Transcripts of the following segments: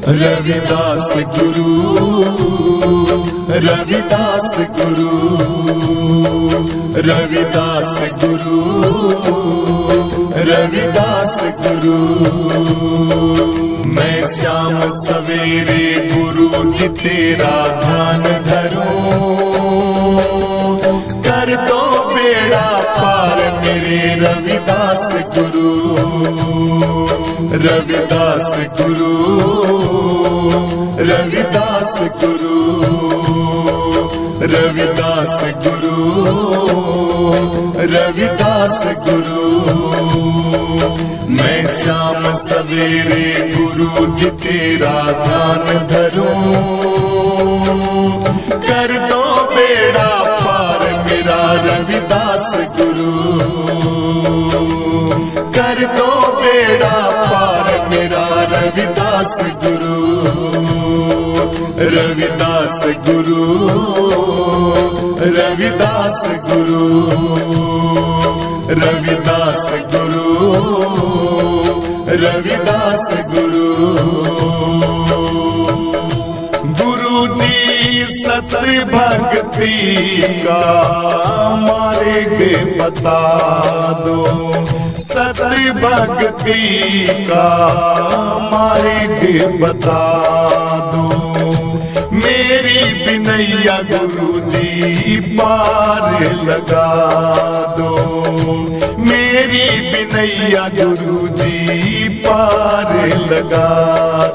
रविदास गुरु, रविदास गुरु, रविदास गुरु, रविदास गुरु। मैं शाम सवेरे गुरु जी तेरा ध्यान धरूं, कर दो बेड़ा पार मेरे रविदास गुरु, रविदास गुरु, रविदास गुरु, रविदास गुरु, रविदास गुरु। मैं शाम सवेरे गुरु जी तेरा ध्यान धरूं, कर दो बेड़ा पार मेरा रविदास गुरु, कर दो बेड़ा पार मेरा रविदास गुरु, रविदास गुरु, रविदास गुरु, रविदास गुरु, रविदास गुरु। गुरु जी सत्य भक्ति का मार्ग बता दो, सत्य भक्ति का मार्ग बता दो, मेरी बिनैया गुरु जी पार लगा दो, मेरी बिनैया गुरु जी पार लगा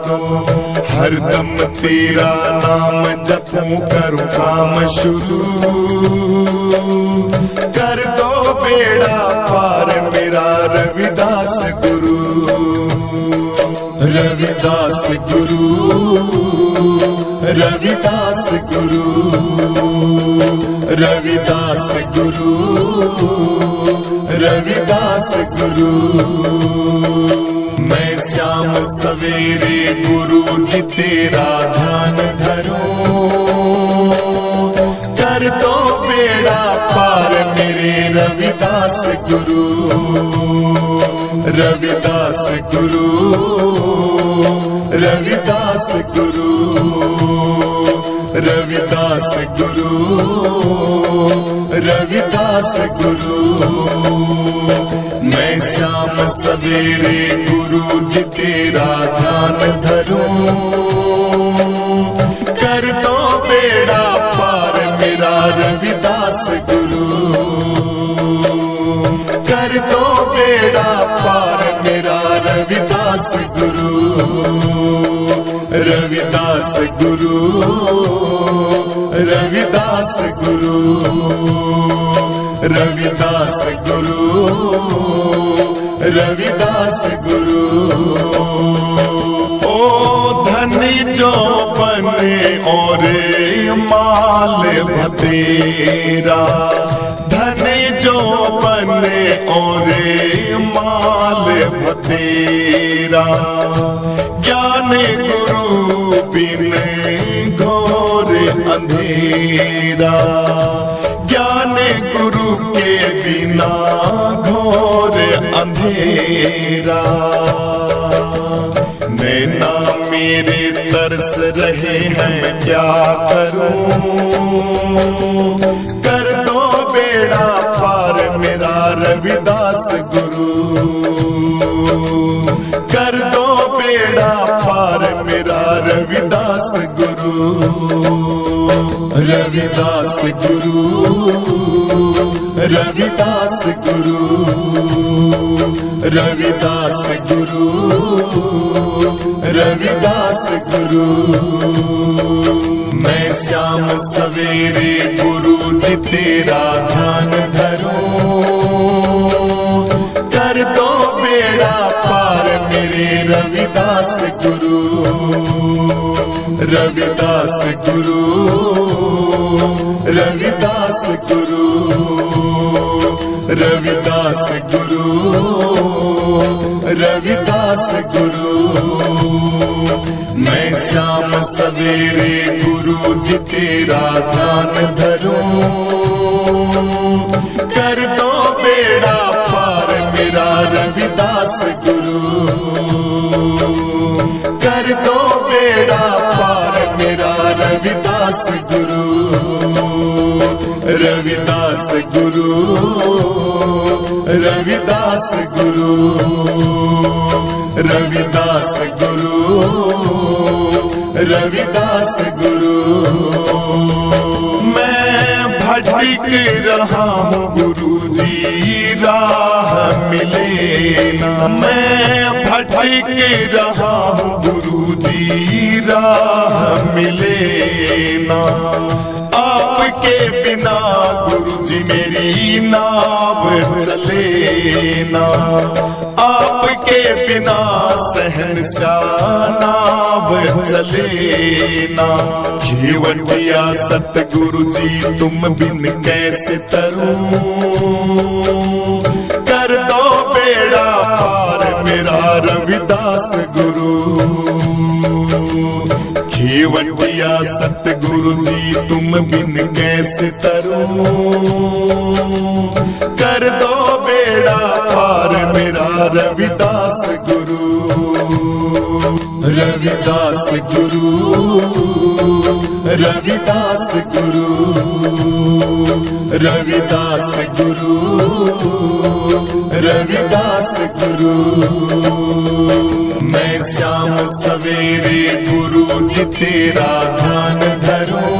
दो। हरदम तेरा नाम जपूं करूं काम शुरू, कर दो बेड़ा पार मेरा रविदास गुरु, रविदास गुरु, रविदास गुरु, रविदास गुरु, रविदास गुरु। मैं शाम सवेरे गुरु जी तेरा ध्यान धरूं, कर दो बेड़ा पार मेरे रविदास गुरु, रविदास गुरु, रविदास गुरु, रविदास गुरु, रविदास गुरु। मैं शाम सवेरे गुरु जी तेरा ध्यान धरूं, कर दो बेड़ा पार मेरा रविदास गुरु, कर दो बेड़ा पार मेरा रविदास गुरु, रविदास गुरु, रविदास गुरु, रविदास गुरु, रविदास गुरु। ओ धनी जो बने और माल भतेरा, धनी जो बने और माल भतेरा, ज्ञान गुरु बिन घोर अंधेरा, ज्ञान गुरु के बिना घोर अंधेरा। नैना मेरे तरस रहे हैं क्या करूं, कर दो बेड़ा पार मेरा रविदास गुरु, कर दो बेड़ा पार मेरा रविदास गुरु, रविदास गुरु, रविदास गुरु, रविदास गुरु, रविदास गुरु। मैं शाम सवेरे गुरु जी तेरा ध्यान धरूं, कर दो बेड़ा पार मेरे रविदास गुरु, रविदास गुरु, रविदास गुरु, रविदास गुरु, रविदास गुरु। मैं शाम सवेरे गुरु जी तेरा ध्यान धरूं, कर दो बेड़ा पार मेरा रविदास गुरु, कर दो बेड़ा रविदास गुरु, रविदास गुरु, रविदास गुरु, रविदास गुरु, रविदास गुरु। मैं भटक रहा हूँ गुरुजी राह मिले ना, मैं भटक रहा हूँ गुरुजी राह मिले ना। आपके बिना गुरुजी मेरी नाव चले ना, आपके बिना शहंशाह नाव चले ना। खेवटिया सतगुरु जी तुम बिन कैसे तरूं, कर दो बेड़ा पार मेरा रविदास गुरु। खेवटिया सतगुरु जी तुम बिन कैसे तरूं, कर दो बेड़ा पार मेरा रविदास गुरु। रविदास गुरु, रविदास गुरु, रविदास गुरु, रविदास गुरु। मैं शाम सवेरे गुरु जी तेरा ध्यान धरूं,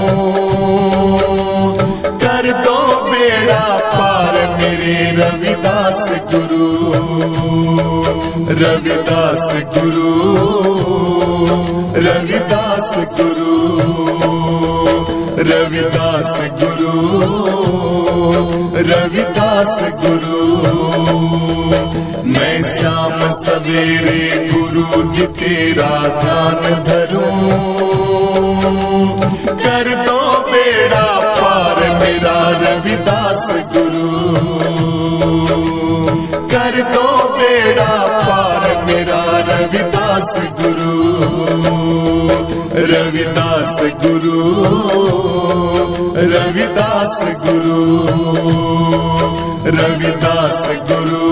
कर दो बेड़ा पार मेरे रविदास गुरु। रविदास गुरु, रविदास गुरु, रविदास गुरु, रविदास गुरु। मैं शाम सवेरे गुरु जी तेरा ध्यान धरूं, कर दो बेड़ा पार मेरा रविदास गुरु। कर दो बेड़ा पार मेरा रविदास गुरु। रविदास गुरु, रविदास गुरु, रविदास गुरु,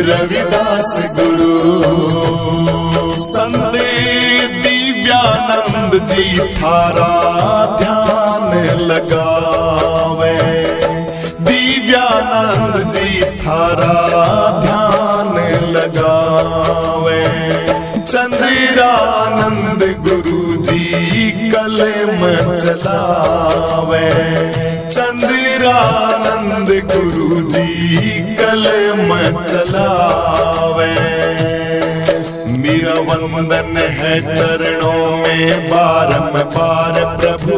रविदास गुरु। संत दिव्यानंद जी थारा ध्यान लगावे, दिव्यानंद जी थारा ध्यान लगावे। चंद्रानंद गुरु जी कलम चलावे, चंद्रानंद गुरु जी कलम चलावे। मेरा वंदन है चरणों में बारंबार प्रभु,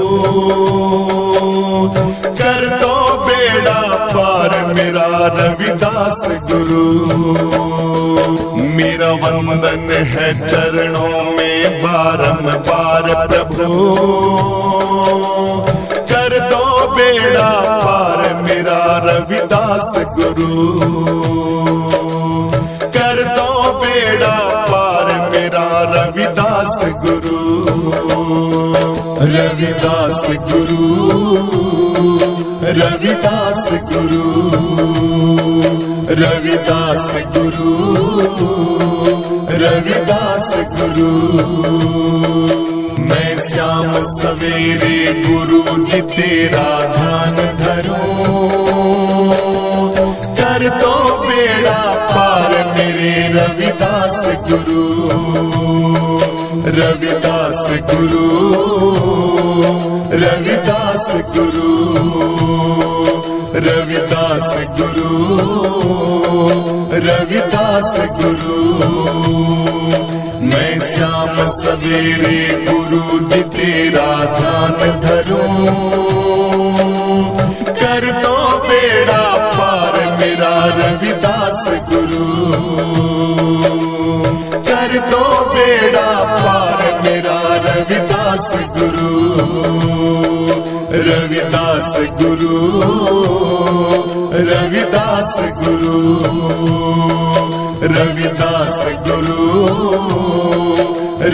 कर दो बेड़ा पार मेरा रविदास गुरु। मेरा वंदन है चरणों में बारंबार प्रभु, कर दो बेड़ा पार मेरा रविदास गुरु। कर दो बेड़ा पार मेरा रविदास गुरु। रविदास गुरु, रविदास गुरु, रविदास गुरु, रविदास गुरु। मैं शाम सवेरे गुरु जी तेरा ध्यान धरूं, कर दो बेड़ा पार मेरे रविदास गुरु। रविदास गुरु, रविदास गुरु, रविदास गुरु, रविदास गुरु। मैं शाम सवेरे गुरु जी तेरा ध्यान धरूं, कर दो बेड़ा पार मेरा रविदास गुरु। कर दो बेड़ा पार मेरा रविदास गुरु। रविदास गुरु, रविदास गुरु, रविदास गुरु,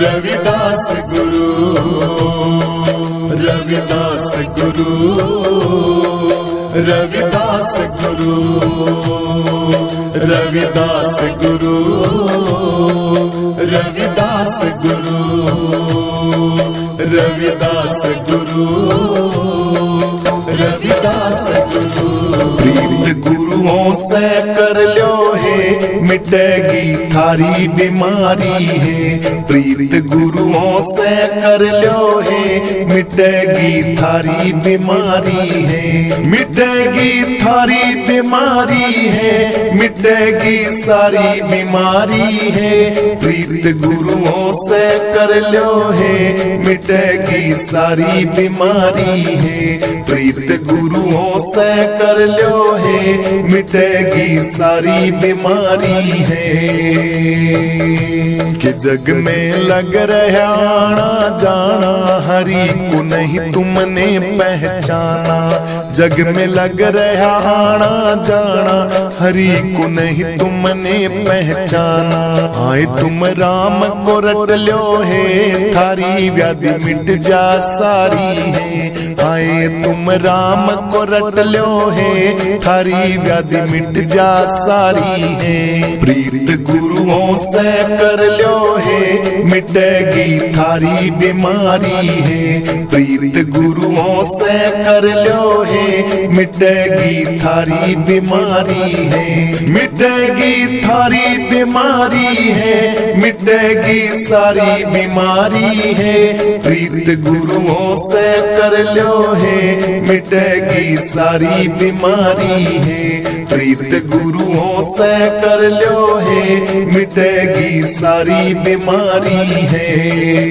रविदास गुरु, रविदास गुरु, रविदास गुरु, रविदास गुरु, रविदास रविदास गुरु, रविदास गुरु, रविदास गुरु। प्रीत गुरुओं से कर लो है, मिटेगी थारी बीमारी है। प्रीत गुरुओं से कर लो है, मिटेगी थारी बीमारी है। मिटेगी थारी बीमारी है, मिटेगी सारी बीमारी है। प्रीत गुरुओं से कर लो है, मिटेगी सारी बीमारी है। प्रीत गुरुओं से कर लो है, मिटेगी सारी बीमारी है। कि जग में लग रहा आना जाना, हरि को नहीं तुमने पहचाना। जग में लग रहा आना जाना, हरि को नहीं तुमने पहचाना। आए तुम राम को रट लो है, थारी व्याधि मिट जा सारी है। आए तुम राम को रट लो है, थारी व्याधि मिट जा सारी है। प्रीत गुरुओं से कर लो है, मिटेगी थारी बीमारी है। प्रीत गुरुओं से कर लो है, मिटेगी थारी बीमारी है। मिटेगी थारी बीमारी है, मिटेगी सारी बीमारी है। प्रीत गुरुओं से कर लो है, मिटेगी सारी बीमारी है। प्रीत गुरुओं से कर लो है, मिटेगी सारी बीमारी है।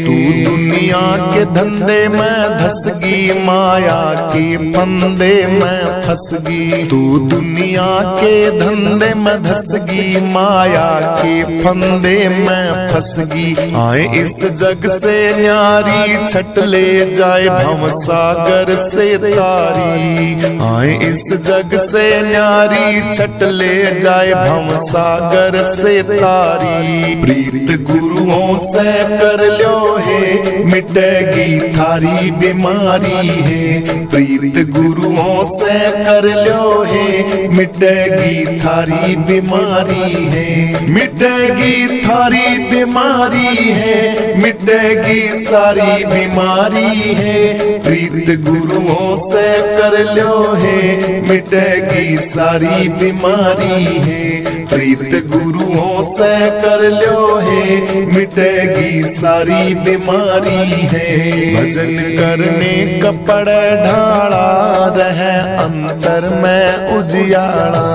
तू दुनिया के धंधे में धस गई, माया के फंदे में फंस गई। तू दुनिया के धंधे में धस गई, माया के फंदे में फंस गई। आए इस जग से न्यारी छट ले जाए, भव सागर से तारी। आए इस जग से न्यारी छट ले जाए, भव सागर से तारी। प्रीत गुरुओं से कर लो है, मिटेगी थारी बीमारी है। प्रीत गुरुओं से कर लो है, मिटेगी थारी बीमारी है। मिटेगी थारी बीमारी है, मिटेगी सारी बीमारी है। प्रीत गुरुओं से कर लो है, मिटेगी सारी बीमारी है। प्रीत गुरुओं से कर लो है, मिटेगी सारी बीमारी है। भजन करने का पड़े ढाला, रहे अंतर में उजियाड़ा।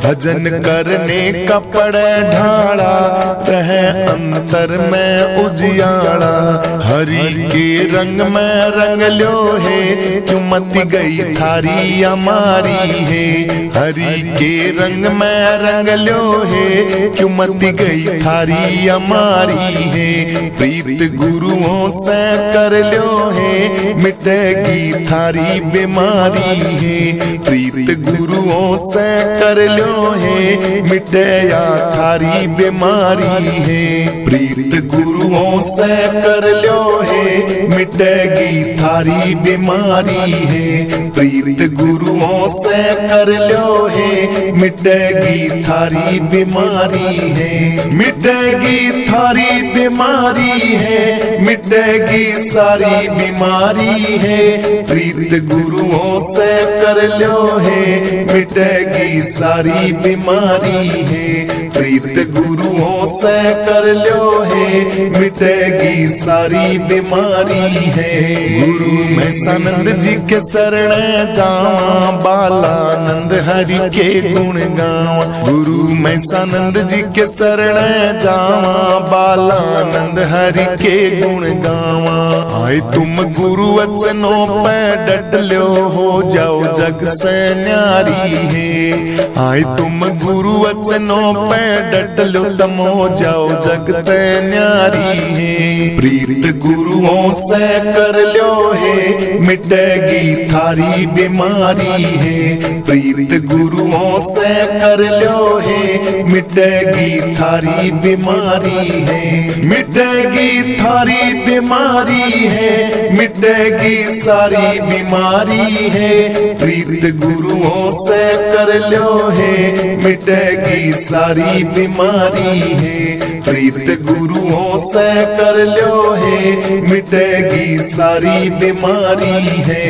भजन करने का पड़े ढाला, रहे अंतर में उजियाड़ा। हरि के रंग में रंग लो है, क्यों मत गई थारी हमारी है। हरि के रंग में रंग लो है, क्यों मत गई थारी हमारी है। प्रीत गुरुओं से कर लो है, मिटेगी थारी बीमारी है। प्रीत गुरुओं से कर लो है, मिटेया थारी बीमारी है। प्रीत गुरुओं से कर लो है, मिटेगी थारी बीमारी है। प्रीत गुरुओं से कर लो है, मिटेगी थारी बीमारी है। मिटेगी थारी बीमारी है, मिटेगी सारी बीमारी है। प्रीत गुरुओं से कर लो है, मिटेगी सारी बीमारी है। प्रीत गुरुओं से कर लो है, मिटेगी सारी बीमारी है। गुरु महसानंद जी के शरण जावा, बालानंद हरि के गुण गावा। गुरु महसानंद जी के शरण जावा, बालानंद हरि के गुण गावा। आए तुम गुरु वचनों पे डट लो, हो जाओ जग से न्यारी है। आए तुम गुरु वचनों पे डट लो, तम हो जाओ जग ते न्यारी है। प्रीत गुरुओं से कर लो है, मिटेगी थारी बीमारी है। प्रीत गुरुओं से कर लो है, मिटेगी थारी बीमारी है। मिटेगी थारी बीमारी है, मिटेगी सारी बीमारी है। प्रीत गुरुओं से कर लो है, मिटेगी सारी बीमारी है। प्रीत गुरुओं से कर लो है, मिटेगी सारी बीमारी है।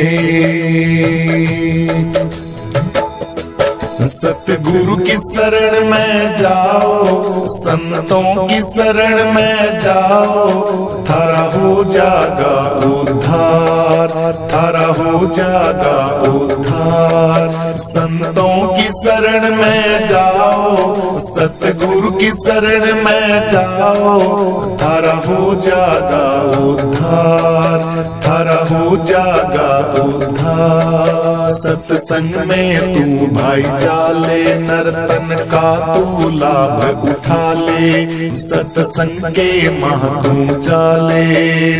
सतगुरु की शरण में जाओ, संतों की शरण में जाओ, थारा हो जागा उद्धार, थारा हो जागा उद्धार। संतों की शरण में जाओ, सतगुरु की शरण में जाओ, थारा हो जागा उद्धार, थारा हो जागा उद्धार। सत्संग में तू भाई जाले, नर्तन का तू लाभ उठा ले। सत्संग के मह तू जाले,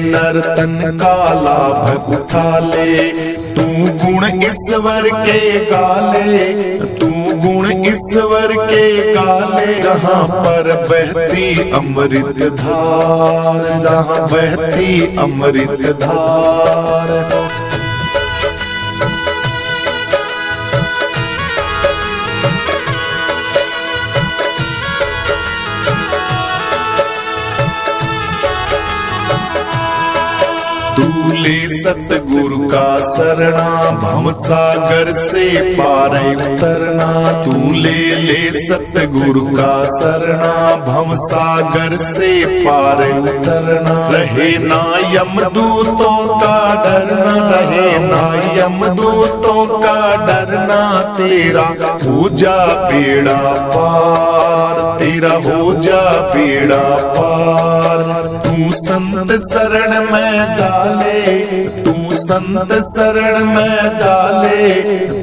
नर्तन का लाभ उठा ले। तू गुण ईश्वर के गाले, तू गुण ईश्वर के गाले। जहाँ पर बहती अमृत धार, जहाँ बहती अमृत धार। तू ले सतगुरु का शरणा, भव सागर से पार उतरना। तू ले सतगुरु का शरणा, भव सागर से पार उतरना। रहे ना यमदूतों का डरना, रहे ना यमदूतों का डरना। तेरा हो जा बेड़ा पार, तेरा हो जा बेड़ा पार। तू संत शरण में जाले, तू संत शरण में जाले।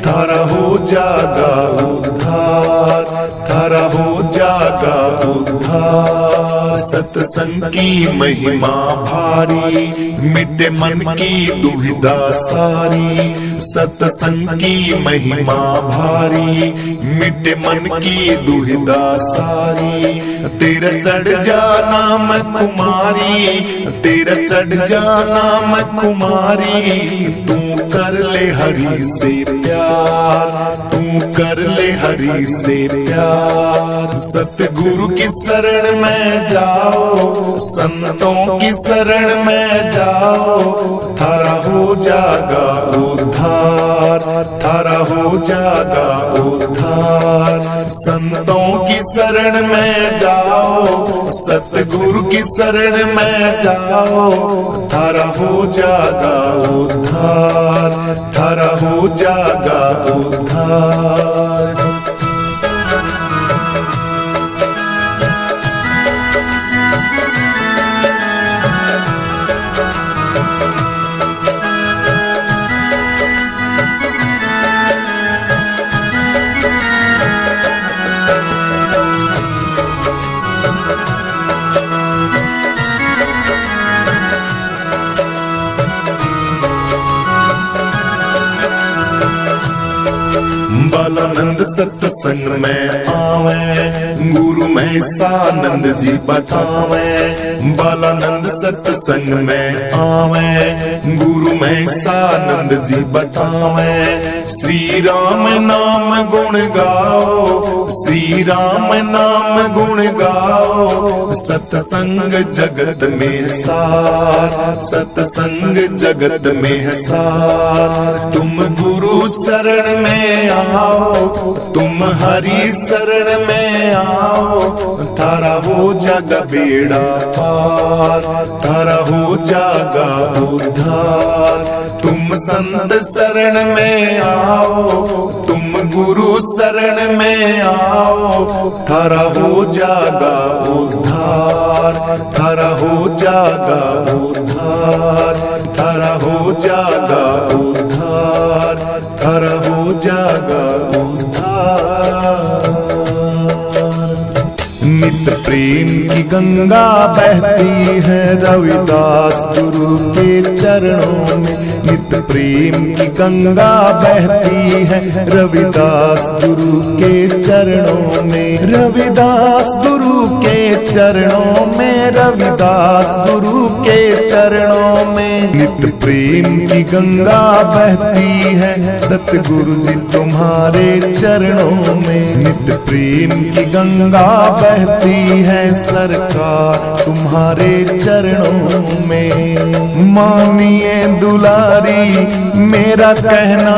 थारा हो जागा उद्धार, थारा हो जागा उद्धार। सत्संग की महिमा भारी, मिटे मन की दुविधा सारी। सत्संग की महिमा भारी, मिटे मन की दुविधा सारी। तेरा चढ़ जाना मैं कुमारी, तेरा चढ़ जाना मैं कुमारी। तू कर ले हरि से प्यार, तू कर ले हरि से प्यार। सतगुरु की शरण में जाओ, संतों की शरण में जाओ। थारा हो जागा उद्धार, थारा हो जागा उद्धार। संतों की शरण में जाओ, सतगुरु की शरण में जाओ। थारा हो जागा उद्धार, थारा हो जागा उद्धार। बालानंद सत्संग में आवे, गुरु महेशानंद जी बतावे। बालानंद सत्संग में आवे, गुरु महेशानंद जी बतावे। श्री राम नाम गुण गाओ, श्री राम नाम गुण गाओ। सत्संग जगत में सार, सत्संग जगत में सार। तुम गुरु शरण में आओ, तुम हरि शरण में आओ। थारा हो जागा बेड़ा पार, थारा हो जागा उद्धार। तुम संत शरण में आओ, तुम गुरु शरण में आओ। थारा हो जागा उद्धार, थारा हो जागा उद्धार। थारा हो जागा उद्धार, थारा हो जागा उद्धार। मित्र प्रेम की गंगा बहती है रविदास गुरु के चरणों में। नित्य प्रेम की गंगा बहती है रविदास गुरु के चरणों में। रविदास गुरु के चरणों में, रविदास गुरु के चरणों में। नित्य प्रेम की गंगा बहती है सतगुरु जी तुम्हारे चरणों में। नित्य प्रेम की गंगा बहती है सरकार तुम्हारे चरणों में। मानिए दुलारी मेरा कहना,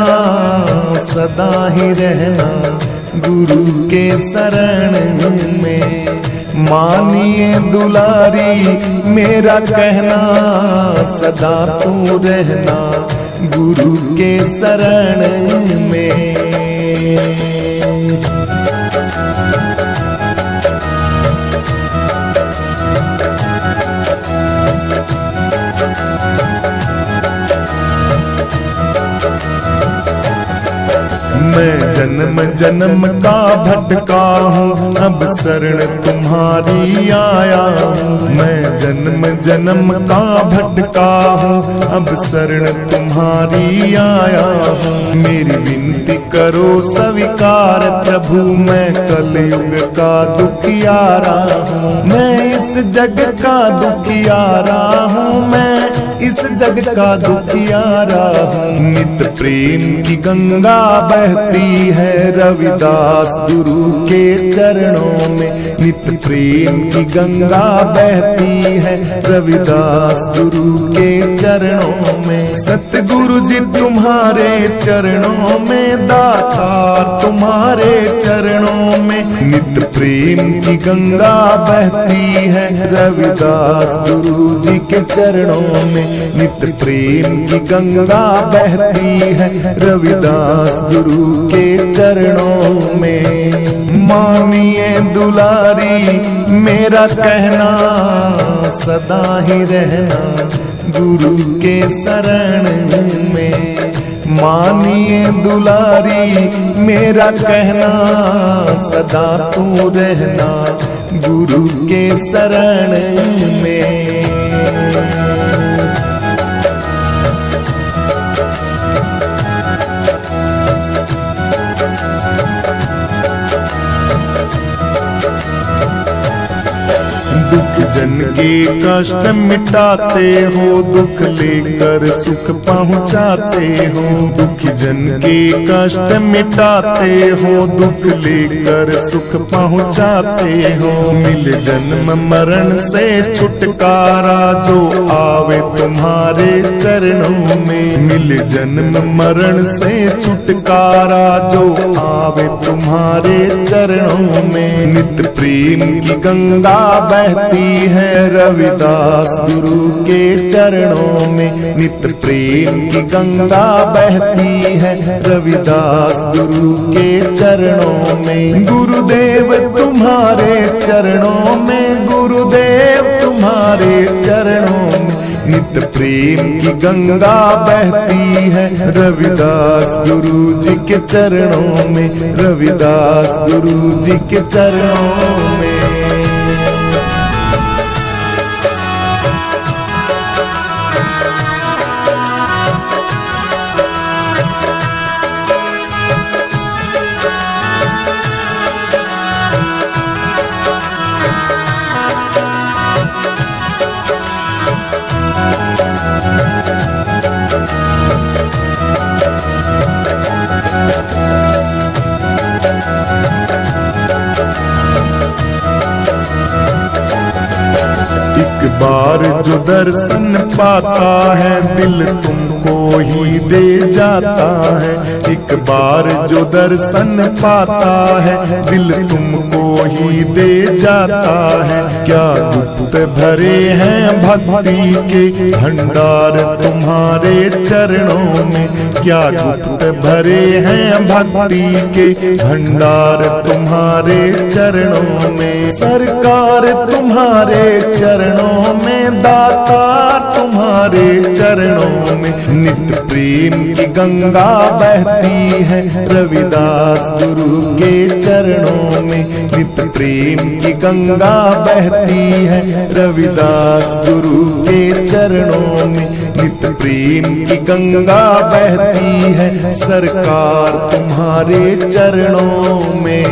सदा ही रहना गुरु के शरण में। मानिए दुलारी मेरा कहना, सदा तू रहना गुरु के शरण में। मैं जन्म जन्म का भटका हूँ, अब शरण तुम्हारी आया हूँ। मैं जन्म जन्म का भटका हूँ, अब शरण तुम्हारी आया हूँ। मेरी विनती करो स्वीकार प्रभु, मैं कलयुग का दुखियारा हूँ। मैं इस जग का दुखियारा हूँ, मैं इस जग का दुखियारा हूँ। नित्य प्रेम की गंगा बहती है रविदास गुरु के चरणों में। नित्य प्रेम की गंगा बहती है रविदास गुरु के चरणों में। सतगुरु जी तुम्हारे चरणों में, दातार तुम्हारे चरणों में। नित्य प्रेम की गंगा बहती है रविदास गुरु जी के चरणों में। नित्य प्रेम की गंगा बहती है रविदास गुरु के चरणों में। मानिए दुलारी मेरा कहना, सदा ही रहना गुरु के शरण में। मानिए दुलारी मेरा कहना, सदा तू रहना गुरु के शरण में। दुख जन के कष्ट मिटाते हो, दुख लेकर सुख पहुँचाते हो। दुख जन के कष्ट मिटाते हो, दुख लेकर सुख पहुँचाते हो। मिल जन्म मरण से छुटकारा जो आवे तुम्हारे चरणों में। मिल जन्म मरण से छुटकारा जो आवे तुम्हारे चरणों में। नित्य प्रेम की गंगा बहती है रविदास गुरु के चरणों में। नित्य प्रेम की गंगा बहती है रविदास गुरु के चरणों में। गुरुदेव तुम्हारे चरणों में, गुरुदेव तुम्हारे चरणों में। नित्य प्रेम की गंगा बहती है रविदास गुरु जी के चरणों में। रविदास गुरु जी के चरणों में। एक बार जो दर्शन पाता है दिल तुमको ही दे जाता है। एक बार जो दर्शन पाता है दिल तुमको ही दे जाता है। क्या गुप्त भरे हैं भक्ति के भंडार तुम्हारे चरणों में। क्या गुप्त भरे हैं भक्ति के भंडार तुम्हारे चरणों में। सरकार तुम्हारे चरणों में, दातार तुम्हारे चरणों में। नित प्रेम की गंगा बहती है रविदास गुरु के चरणों में। नित प्रेम की गंगा बहती है रविदास गुरु के चरणों में। नित प्रेम की गंगा बहती है सरकार तुम्हारे चरणों में।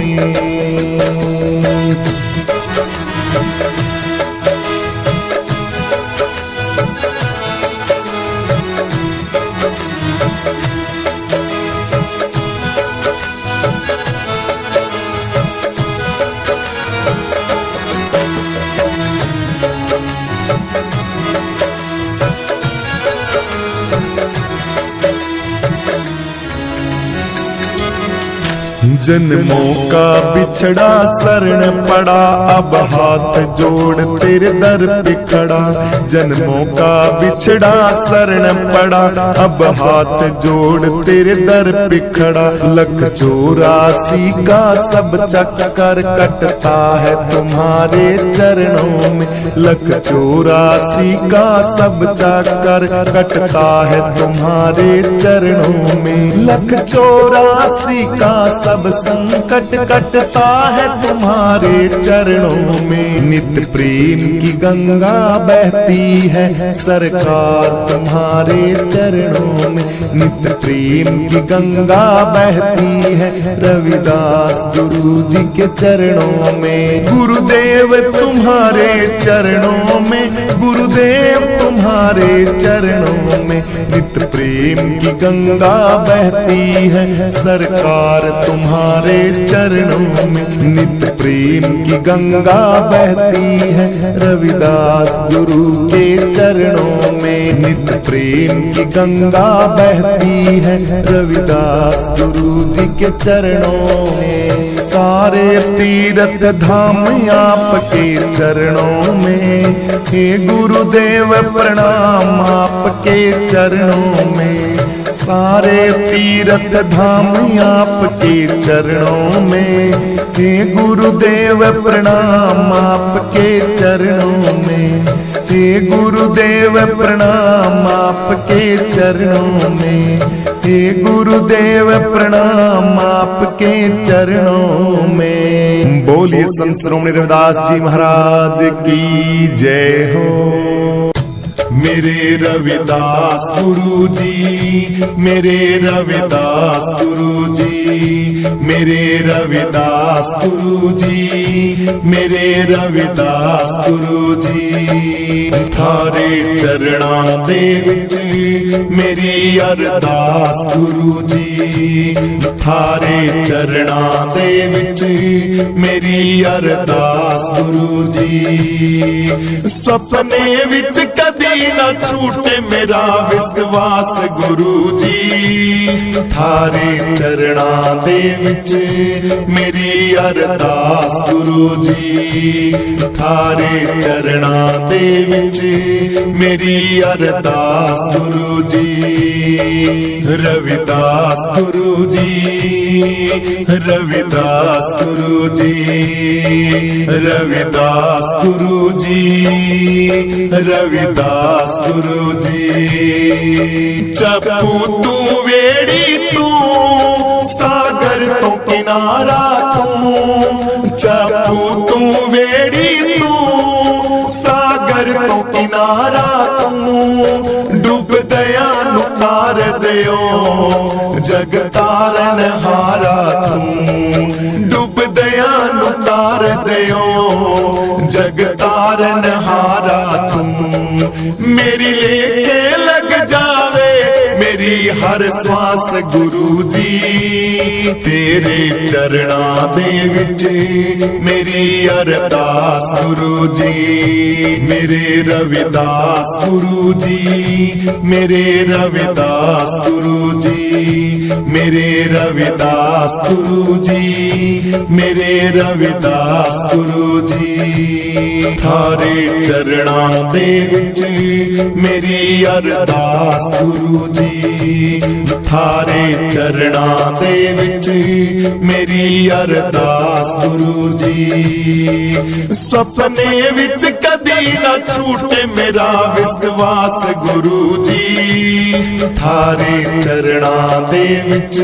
जन्मों का बिछड़ा शरण पड़ा, अब हाथ जोड़ तेरे दर पे खड़ा। जन्मों का बिछड़ा शरण पड़ा, अब हाथ जोड़ तेरे दर पे खड़ा। 184 का सब चक्कर कटता है तुम्हारे चरणों में। 184 का सब चक्कर कटता है तुम्हारे चरणों में। 184 का सब संकट कटता है तुम्हारे चरणों में। नित प्रेम की गंगा बहती है सरकार तुम्हारे चरणों में। नित प्रेम की गंगा बहती है रविदास गुरु जी के चरणों में। गुरुदेव तुम्हारे चरणों में, गुरुदेव तुम्हारे चरणों में। नित प्रेम की गंगा बहती है सरकार तुम्हारे चरणों में। नित प्रेम की गंगा बहती है रविदास गुरु के चरणों में। नित प्रेम की गंगा बहती है रविदास गुरु जी के चरणों में। सारे तीर्थ धाम आपके चरणों में। हे गुरुदेव प्रणाम आपके चरणों में। सारे तीर्थ धाम आपके चरणों में। हे गुरुदेव प्रणाम आपके चरणों में। हे गुरुदेव प्रणाम आपके चरणों में। हे गुरुदेव प्रणाम आपके चरणों में। बोलिए संत शिरोमणि रविदास जी महाराज की जय हो। मेरे रविदास गुरु जी, मेरे रविदास गुरु जी, मेरे रविदास गुरु जी, मेरे रविदास गुरु जी। थारे चरणा दे विच मेरी अरदास गुरु जी। थारे चरणा दे विच मेरी अरदास गुरु जी। सपने विच कदी न छूटे मेरा विश्वास गुरु जी। थारे चरणा दे विच मेरी अरदास गुरु जी। थारे चरणा दे विच मेरी अरदास गुरु जी। रविदास गुरु जी, रविदास गुरु जी, रविदास गुरु जी, रविदास गुरु जी। चप्पू तू वेड़ी तू सागर तो किनारा तू। चप्पू तू वेड़ी तू सागर तो किनारा तू। डूब दया नु तार दियो जग तारन हारा तू। डूब दया नु तार दियो जग तारन हारा तू। मेरी लेके लग जावे मेरी हर श्वास गुरु जी। तेरे चरणा दे विच मेरी अरदास गुरु जी। मेरे रविदास गुरु जी, मेरे रविदास गुरु जी, मेरे रविदास गुरु जी, मेरे रविदास गुरु जी। थारे चरणा दे विच मेरी अरदास गुरु जी। थारे चरणां दे विच मेरी अरदास गुरु जी। सपने विच कदी ना छूटे मेरा विश्वास गुरु जी। थारे चरणां दे विच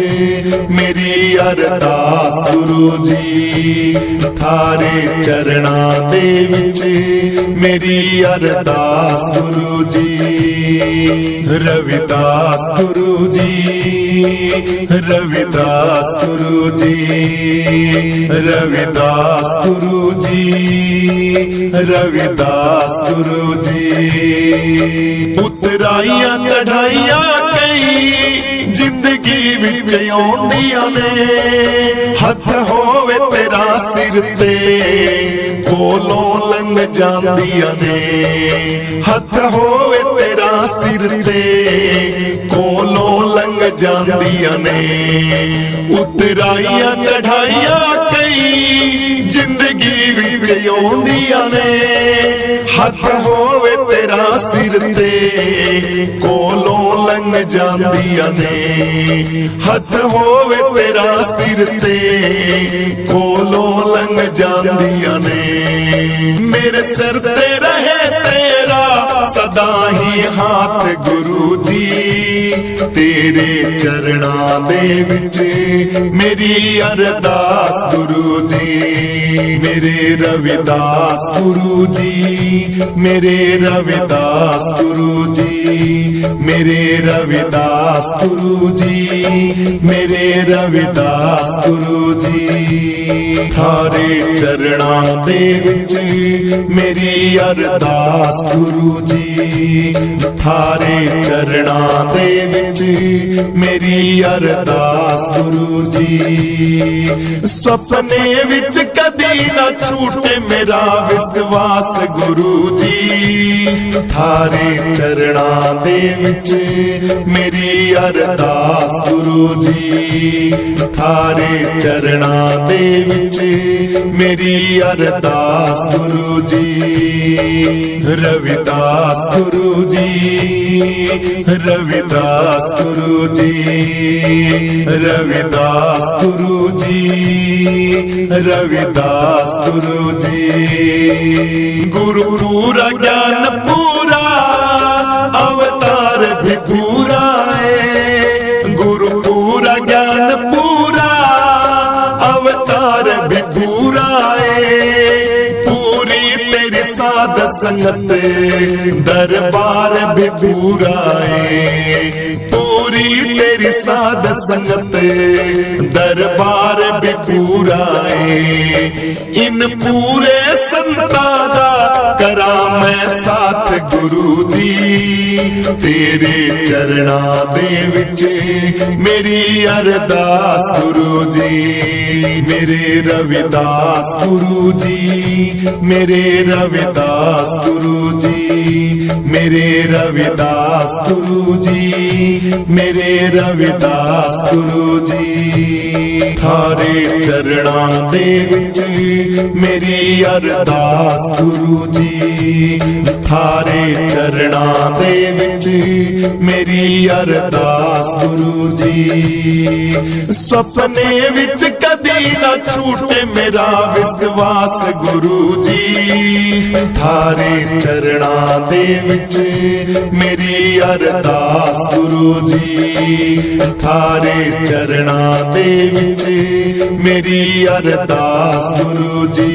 मेरी अरदास गुरु जी। थारे चरणां दे विच मेरी अरदास गुरु जी। रविदास गुरु जी, रविदास गुरु जी, रविदास गुरु जी, रविदास गुरु जी। उतराइयां चढ़ाइयां कई जिंदगी विच आउंदियां ने, हथ होवे तेरा सिर ते कोलों लंघ जांदियां ने। हथ होवे तेरा सिर ते कोलों लंघ जांदियां ने। उतराइयां चढ़ाइयां कई जिंदगी विच आउंदियां ने, हथ होवे तेरा सिर ते कोलों लंघ जांदियां ने। हथ होवे तेरा सिर ते कोलों लंघ जांदियां ने। मेरे सिर ते रहे तेरा सदा ही हाथ गुरु जी। तेरे चरणां दे विच मेरी अरदास गुरु जी। मेरे रविदास गुरु जी, मेरे रविदास गुरु जी, मेरे रविदास गुरु जी, मेरे रविदास गुरु जी। थारे चरणां दे विच मेरी अरदास गुरु जी। थारे चरणां दे विच मेरी अरदास गुरु जी। सपने विच कदी ना छूटे मेरा विश्वास गुरु जी। थारे चरणां दे विच मेरी अरदास गुरु जी। थारे चरणां दे विच मेरी अरदास गुरु जी। रविदास गुरु जी, रविदास गुरु जी, रविदास गुरु जी, रविदास गुरु जी। गुरु पूरा ज्ञान पूरा अवतार भी पूरा है। गुरु पूरा ज्ञान पूरा अवतार भी पूरा है। पूरी तेरी साध संगत दरबार भी पूरा है। पूरी तेरी साध संगत दरबार भी पूरा है। इन पूरे संता दा करा मैं साथ गुरु जी। तेरे चरणां दे विच मेरी अरदास गुरु जी। मेरे रविदास गुरु जी, मेरे रविदास गुरु जी, मेरे रविदास गुरु जी, मेरे रविदास गुरु जी। थारे चरणां दे विच मेरी अरदास गुरु जी। थारे चरणां दे विच मेरी अरदास गुरु जी। सपने विच कदी ना छूटे मेरा विश्वास गुरु जी। थारे चरणां दे विच मेरी अरदास गुरु जी। थारे चरणां दे विच मेरी अरदास गुरु जी।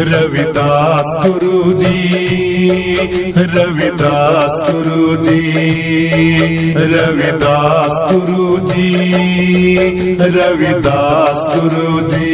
रविदास गुरु जी, रविदास गुरु जी, रविदास गुरु जी, रविदास गुरु जी।